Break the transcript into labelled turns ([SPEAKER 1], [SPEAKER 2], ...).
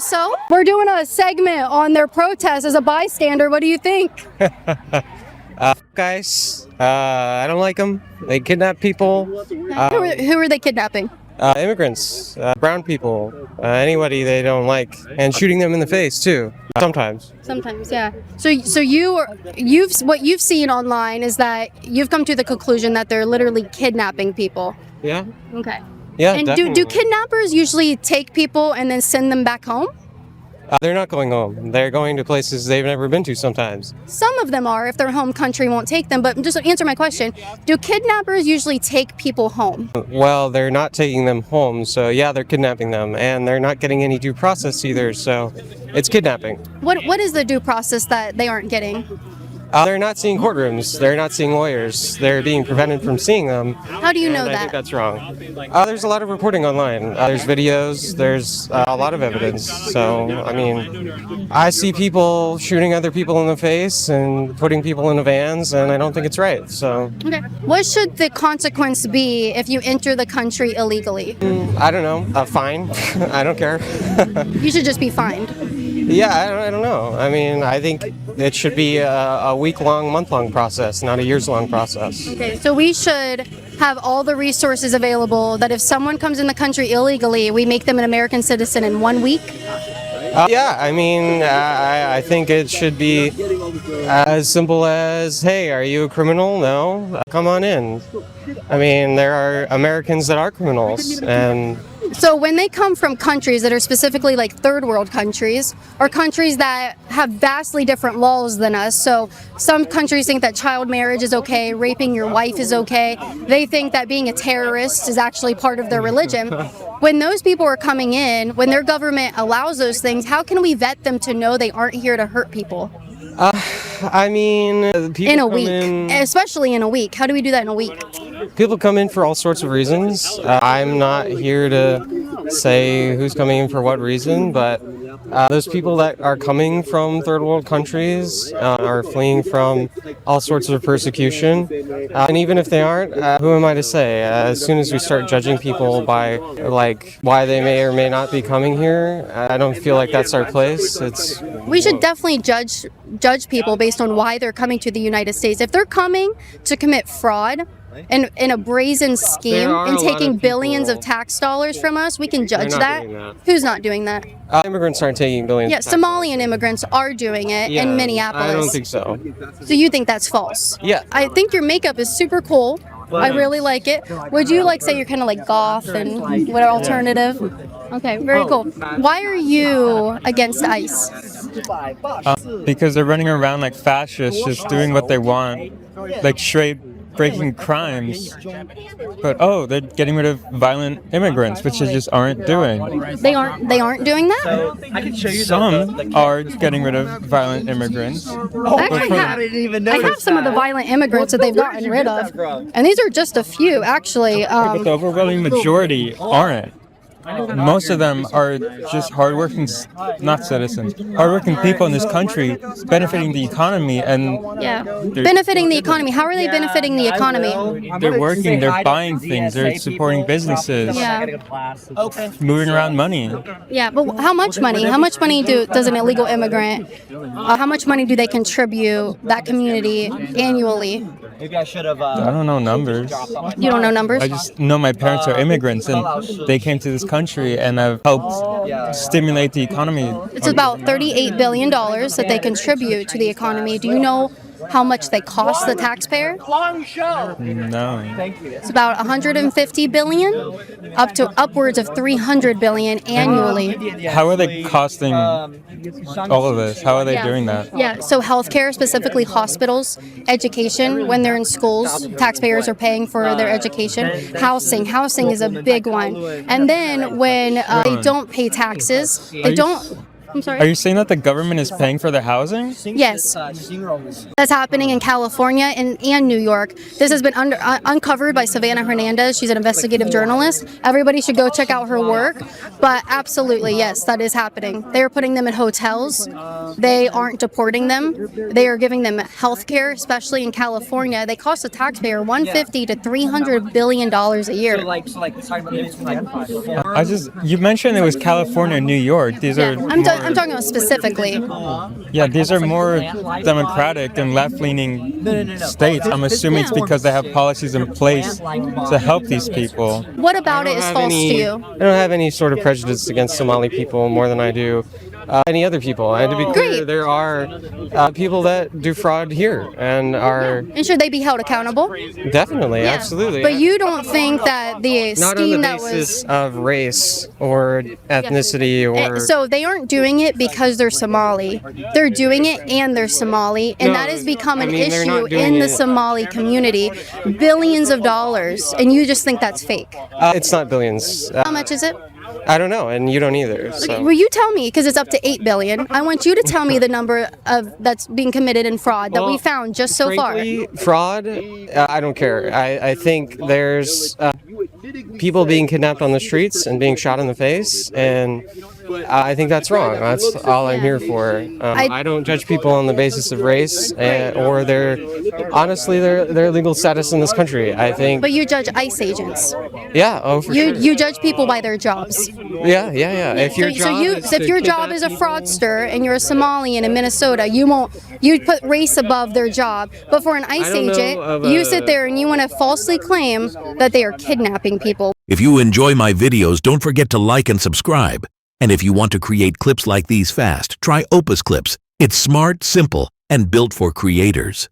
[SPEAKER 1] also. We're doing a segment on their protest as a bystander. What do you think?
[SPEAKER 2] Guys, I don't like them. They kidnap people.
[SPEAKER 1] Who are they kidnapping?
[SPEAKER 2] Immigrants, brown people, anybody they don't like, and shooting them in the face too. Sometimes.
[SPEAKER 1] Sometimes, yeah. So what you've seen online is that you've come to the conclusion that they're literally kidnapping people.
[SPEAKER 2] Yeah.
[SPEAKER 1] Okay.
[SPEAKER 2] Yeah.
[SPEAKER 1] And
[SPEAKER 2] definitely.
[SPEAKER 1] do kidnappers usually take people and then send them back home?
[SPEAKER 2] They're not going home. They're going to places they've never been to sometimes.
[SPEAKER 1] Some of them are if their home country won't take them, but just answer my question. Do kidnappers usually take people home?
[SPEAKER 2] Well, they're not taking them home, so yeah, they're kidnapping them, and they're not getting any due process either, so it's kidnapping.
[SPEAKER 1] What is the due process that they aren't getting?
[SPEAKER 2] They're not seeing courtrooms. They're not seeing lawyers. They're being prevented from seeing them.
[SPEAKER 1] How do you know
[SPEAKER 2] I
[SPEAKER 1] that?
[SPEAKER 2] think that's wrong. There's a lot of reporting online. There's videos. There's a lot of evidence. So, I mean, I see people shooting other people in the face and putting people in the vans, and I don't think it's right. So,
[SPEAKER 1] Okay. What should the consequence be if you enter the country illegally?
[SPEAKER 2] I don't know. A fine. I don't care.
[SPEAKER 1] You should just be fined.
[SPEAKER 2] Yeah, I don't know. I mean, I think it should be a week-long, month-long process, not a years-long process.
[SPEAKER 1] Okay, so we should have all the resources available that if someone comes in the country illegally, we make them an American citizen in 1 week?
[SPEAKER 2] Yeah, I mean, I think it should be as simple as, hey, are you a criminal? No? Come on in. I mean, there are Americans that are criminals, and
[SPEAKER 1] So when they come from countries that are specifically like third world countries or countries that have vastly different laws than us, so some countries think that child marriage is okay, raping your wife is okay, they think that being a terrorist is actually part of their religion. When those people are coming in, when their government allows those things, how can we vet them to know they aren't here to hurt people?
[SPEAKER 2] I mean, people
[SPEAKER 1] In a
[SPEAKER 2] come
[SPEAKER 1] week,
[SPEAKER 2] in,
[SPEAKER 1] especially in a week. How do we do that in a week?
[SPEAKER 2] people come in for all sorts of reasons. I'm not here to say who's coming in for what reason, but those people that are coming from third world countries are fleeing from all sorts of persecution. And even if they aren't, who am I to say? As soon as we start judging people by like why they may or may not be coming here, I don't feel like that's our place.
[SPEAKER 1] We should definitely judge people based on why they're coming to the United States. If they're coming to commit fraud and in a brazen scheme
[SPEAKER 2] There are
[SPEAKER 1] and
[SPEAKER 2] a lot
[SPEAKER 1] taking
[SPEAKER 2] of
[SPEAKER 1] billions of
[SPEAKER 2] people-
[SPEAKER 1] tax dollars from us, we can judge
[SPEAKER 2] not
[SPEAKER 1] that.
[SPEAKER 2] doing that.
[SPEAKER 1] Who's not doing that?
[SPEAKER 2] Immigrants aren't taking billions.
[SPEAKER 1] Yeah,
[SPEAKER 2] of tax
[SPEAKER 1] Somalian immigrants are doing it
[SPEAKER 2] Yeah,
[SPEAKER 1] in Minneapolis.
[SPEAKER 2] I don't think so.
[SPEAKER 1] So you think that's false?
[SPEAKER 2] Yeah.
[SPEAKER 1] I think your makeup is super cool. I really like it. Would you like say you're kind of like goth and what alternative? Okay, very cool. Why are you against ICE?
[SPEAKER 3] Because they're running around like fascists, just doing what they want, like straight breaking crimes. But they're getting rid of violent immigrants, which they just aren't doing.
[SPEAKER 1] They aren't doing that?
[SPEAKER 3] Some are getting rid of violent immigrants.
[SPEAKER 1] I have some of the violent immigrants that they've gotten rid of, and these are just a few, actually.
[SPEAKER 3] But the overwhelming majority aren't. Most of them are just hardworking, not citizens, hardworking people in this country benefiting the economy, and
[SPEAKER 1] Yeah, benefiting the economy. How are they benefiting the economy?
[SPEAKER 3] they're working, they're buying things, they're supporting businesses,
[SPEAKER 1] Yeah,
[SPEAKER 3] moving around money.
[SPEAKER 1] yeah, but how much money? How much money does an illegal immigrant? How much money do they contribute that community annually?
[SPEAKER 4] Maybe I should have.
[SPEAKER 3] I don't know numbers.
[SPEAKER 1] You don't know numbers?
[SPEAKER 3] I just know my parents are immigrants, and they came to this country and have helped stimulate the economy.
[SPEAKER 1] It's about $38 billion that they contribute to the economy. Do you know how much they cost the taxpayer?
[SPEAKER 3] No.
[SPEAKER 1] It's about 150 billion, up to upwards of 300 billion annually.
[SPEAKER 3] How are they costing all of this? How are they doing that?
[SPEAKER 1] Yeah, so healthcare, specifically hospitals, education, when they're in schools, taxpayers are paying for their education. Housing is a big one. And then when they don't pay taxes, I'm sorry.
[SPEAKER 3] Are you saying that the government is paying for the housing?
[SPEAKER 1] Yes. That's happening in California and New York. This has been uncovered by Savannah Hernandez. She's an investigative journalist. Everybody should go check out her work. But absolutely, yes, that is happening. They are putting them in hotels. They aren't deporting them. They are giving them health care, especially in California. They cost the taxpayer $150 to $300 billion a year.
[SPEAKER 3] You mentioned it was California and New York. These are
[SPEAKER 1] I'm talking about specifically.
[SPEAKER 3] Yeah, these are more democratic and left-leaning states. I'm assuming it's because they have policies in place to help these people.
[SPEAKER 1] What about it is false to you?
[SPEAKER 2] I don't have any sort of prejudice against Somali people more than I do any other people. And to be clear, there are people that do fraud here and are...
[SPEAKER 1] And should they be held accountable?
[SPEAKER 2] Definitely, absolutely.
[SPEAKER 1] But you don't think that the
[SPEAKER 2] not
[SPEAKER 1] scheme
[SPEAKER 2] on the
[SPEAKER 1] that
[SPEAKER 2] basis of race or ethnicity or...
[SPEAKER 1] So they aren't doing it because they're Somali. They're doing it and they're Somali, and that has become an issue in the Somali community. Billions of dollars, and you just think that's fake.
[SPEAKER 2] It's not billions.
[SPEAKER 1] How much is it?
[SPEAKER 2] I don't know, and you don't either. So.
[SPEAKER 1] Well, you tell me, because it's up to $8 billion. I want you to tell me the number of that's being committed in fraud that we found just so
[SPEAKER 2] frankly, fraud, I don't care. I think there's people being kidnapped on the streets and being shot in the face, and I think that's wrong. That's all I'm here for. I don't judge people on the basis of race or their legal status in this country. I think.
[SPEAKER 1] But you judge ICE agents.
[SPEAKER 2] Yeah. Oh, for sure.
[SPEAKER 1] You judge people by their jobs.
[SPEAKER 2] Yeah. If your job
[SPEAKER 1] is a fraudster and you're a Somalian in Minnesota, you put race above their job. But for an ICE agent, you sit there and you want to falsely claim that they are kidnapping people.
[SPEAKER 4] If you enjoy my videos, don't forget to like and subscribe. And if you want to create clips like these fast, try Opus Clips. It's smart, simple, and built for creators.